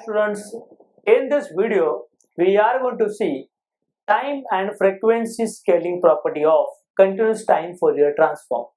students, in this video we are going to see time and frequency scaling property of continuous time Fourier transform.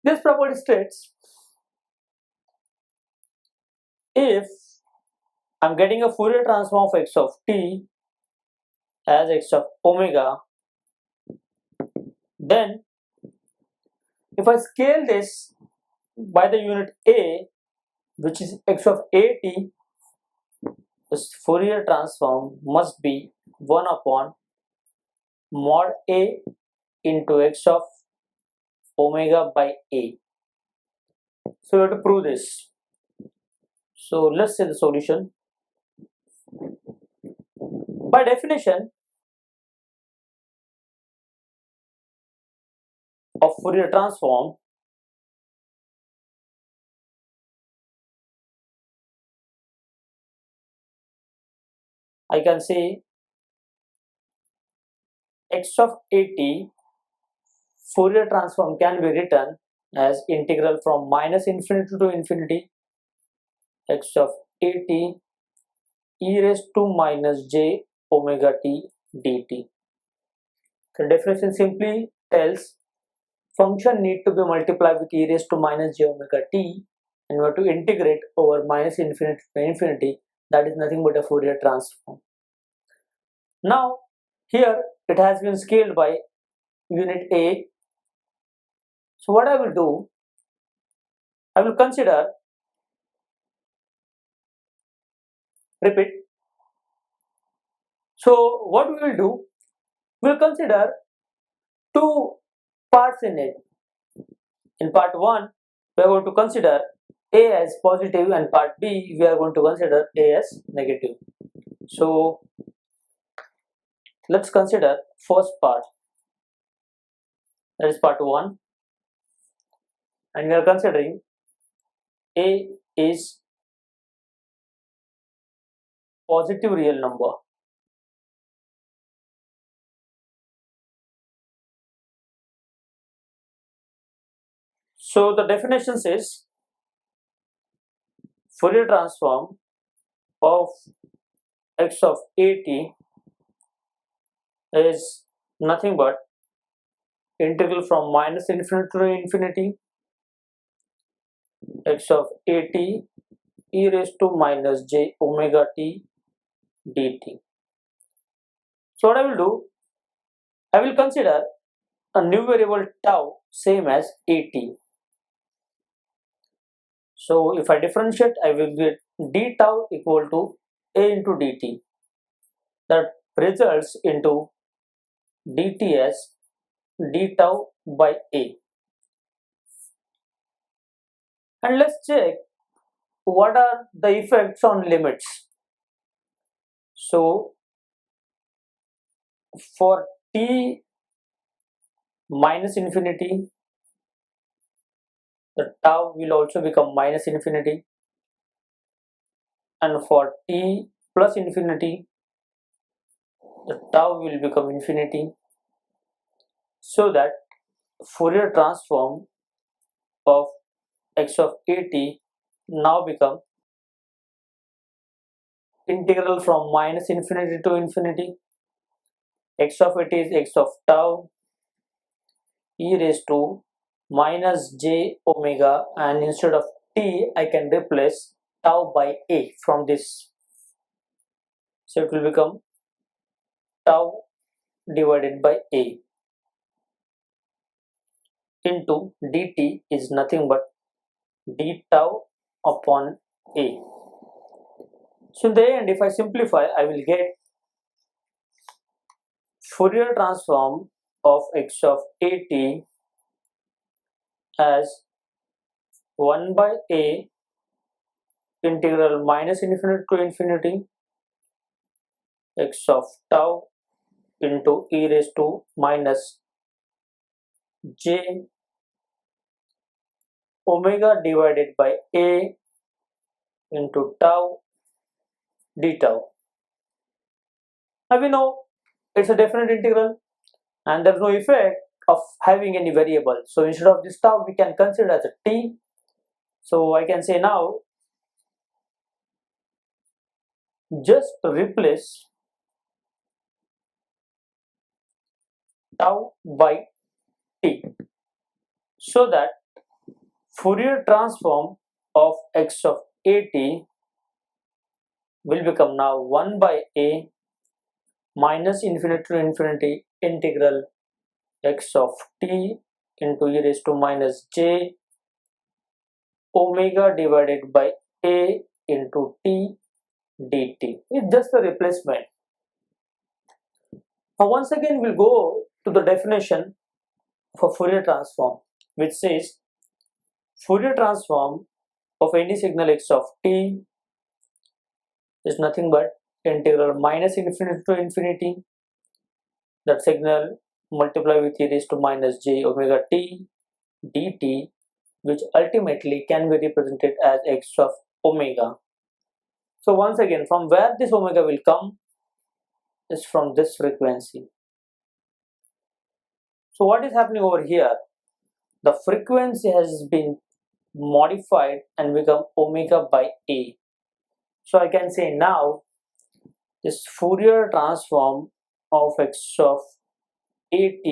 This property states if I'm getting a Fourier transform of x of t as x of omega, then if I scale this by the unit a, which is x of at, this Fourier transform must be 1 upon mod a into x of omega by a. So we have to prove this. So let's say the solution. By definition of Fourier transform, I can say x of at Fourier transform can be written as integral from minus infinity to infinity x of at e raised to minus j omega t dt. The definition simply tells function need to be multiplied with e raised to minus j omega t, and we have to integrate over minus infinity to infinity. That is nothing but a Fourier transform. Now here it has been scaled by unit a. So what I will do, I will consider, repeat. So what we will do, we will consider two parts in it. In part 1 we are going to consider a as positive, and part b we are going to consider a as negative. So let's consider first part, that is part 1, and we are considering a is positive real number. So the definition says Fourier transform of x of at is nothing but integral from minus infinity to infinity x of at e raised to minus j omega t dt. So what I will do, I will consider a new variable tau same as at. So if I differentiate, I will get d tau equal to a into dt. That results into dt as d tau by a. And let's check what are the effects on limits. So for t minus infinity, the tau will also become minus infinity, and for t plus infinity, the tau will become infinity, so that Fourier transform of x of at now become integral from minus infinity to infinity. X of it is x of tau e raised to minus j omega, and instead of t I can replace tau by a from this. So it will become tau divided by a into dt is nothing but d tau upon a. So in the end, if I simplify, I will get Fourier transform of x of at as 1 by a integral minus infinity to infinity x of tau into e raised to minus j omega divided by a into tau d tau. Now we know it's a definite integral and there's no effect of having any variable. So instead of this tau, we can consider as a t. So I can say now, just replace tau by t, so that Fourier transform of x of at will become now 1 by a minus infinity to infinity integral x of t into e raised to minus j omega divided by a into t dt. It's just a replacement. Now once again we'll go to the definition of a Fourier transform, which says Fourier transform of any signal x of t is nothing but integral minus infinity to infinity that signal multiply with e raised to minus j omega t dt, which ultimately can be represented as x of omega. So once again, from where this omega will come is from this frequency. So what is happening over here? The frequency has been modified and become omega by a. So I can say now this Fourier transform of x of at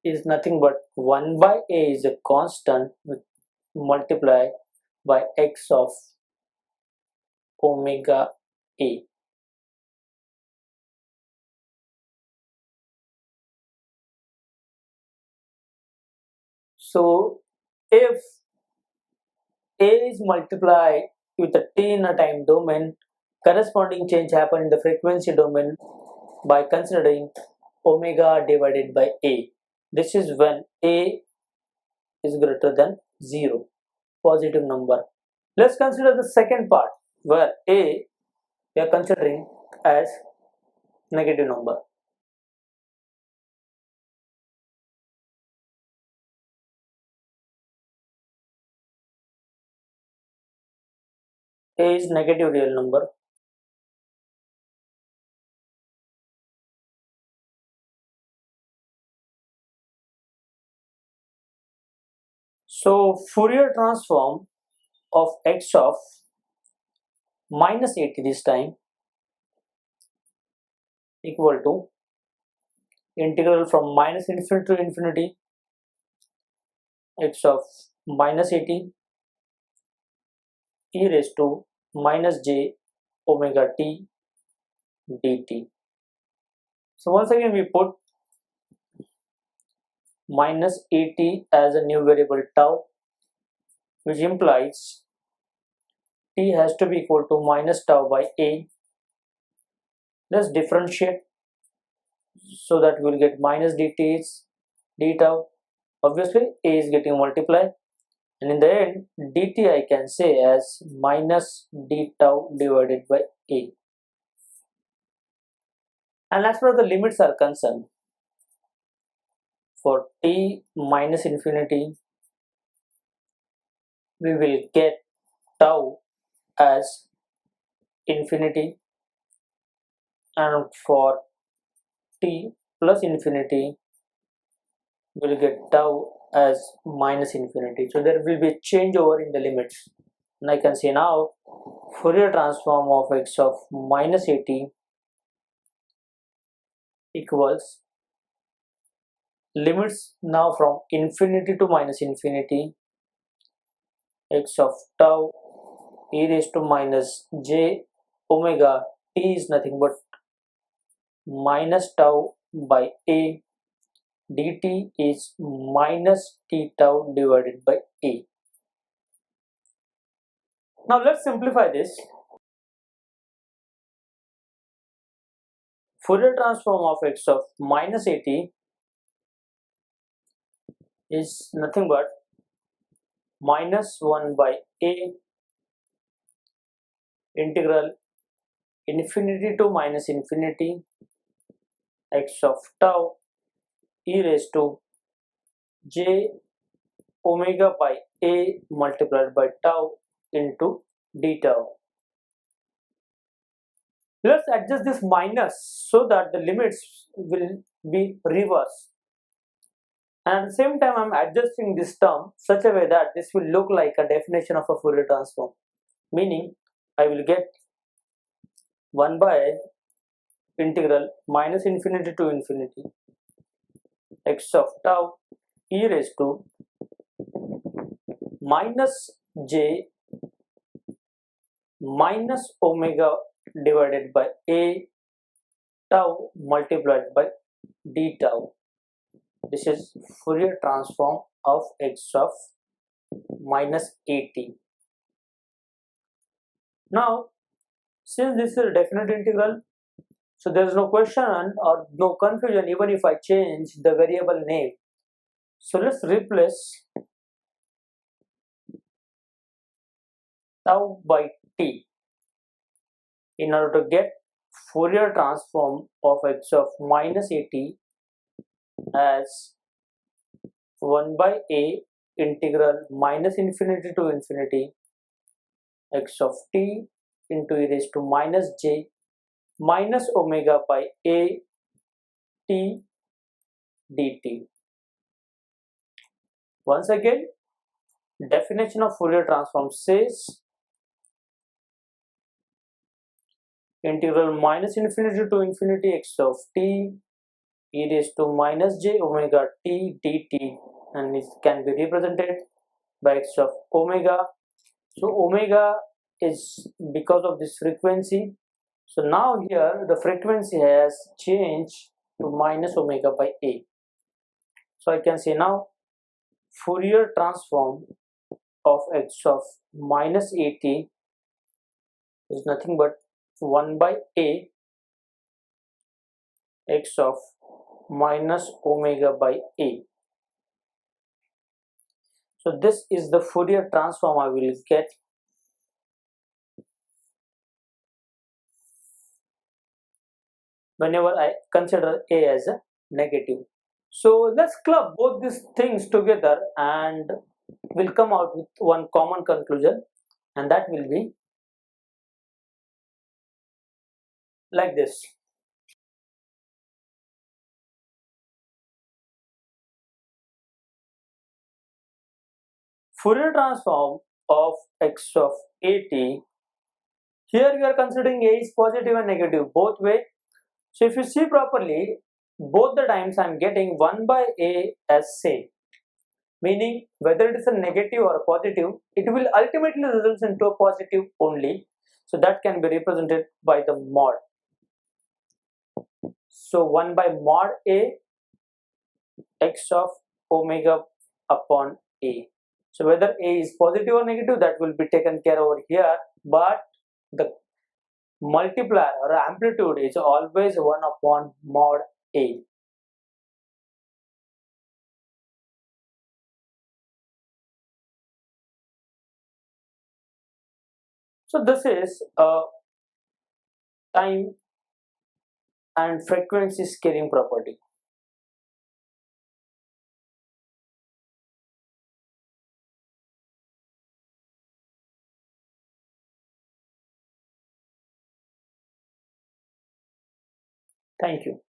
is nothing but 1 by a is a constant with multiply by x of omega a. So if a is multiplied with a t in a time domain, corresponding change happen in the frequency domain by considering omega divided by a. This is when a is greater than 0, positive number. Let's consider the second part where a we are considering as negative number. A is negative real number. So Fourier transform of x of minus 80 this time equal to integral from minus infinity to infinity x of minus 80 e raised to minus j omega t dt. So once again we put minus 80 as a new variable tau, which implies t has to be equal to minus tau by a. Let's differentiate so that we'll get minus dt is d tau. Obviously a is getting multiplied, and in the end dt I can say as minus d tau divided by a. And as far as the limits are concerned, for t minus infinity we will get tau as infinity, and for t plus infinity we will get tau as minus infinity. So there will be a changeover in the limits, and I can say now Fourier transform of x of minus 80 equals limits now from infinity to minus infinity x of tau e raised to minus j omega t is nothing but minus tau by a dt is minus t tau divided by a. Now let's simplify this. Fourier transform of x of minus 80 is nothing but minus 1 by a integral infinity to minus infinity x of tau e raised to j omega by a multiplied by tau into d tau. Let's adjust this minus so that the limits will be reversed. And at the same time, I'm adjusting this term such a way that this will look like a definition of a Fourier transform. Meaning, I will get 1 by integral minus infinity to infinity x of tau e raised to minus j minus omega divided by a tau multiplied by d tau. This is Fourier transform of x of minus 80. Now, since this is a definite integral, so there is no question or no confusion even if I change the variable name. So let's replace tau by t in order to get Fourier transform of x of minus 80 as 1 by a integral minus infinity to infinity x of t into e raised to minus j minus omega by a t dt. Once again, definition of Fourier transform says integral minus infinity to infinity x of t e raised to minus j omega t dt, and it can be represented by x of omega. So omega is because of this frequency. So now here the frequency has changed to minus omega by a. So I can say now Fourier transform of x of minus 80 is nothing but 1 by a x of minus omega by a. So this is the Fourier transform I will get whenever I consider a as a negative. So let's club both these things together and we'll come out with one common conclusion, and that will be like this. Fourier transform of x of 80. Here we are considering a is positive and negative both way. So if you see properly, both the times I am getting 1 by a as same, meaning whether it is a negative or a positive, it will ultimately result into a positive only. So that can be represented by the mod. So 1 by mod a x of omega upon a. So whether a is positive or negative, that will be taken care over here, but the multiplier or amplitude is always 1 upon mod a. So this is a time and frequency scaling property. Thank you.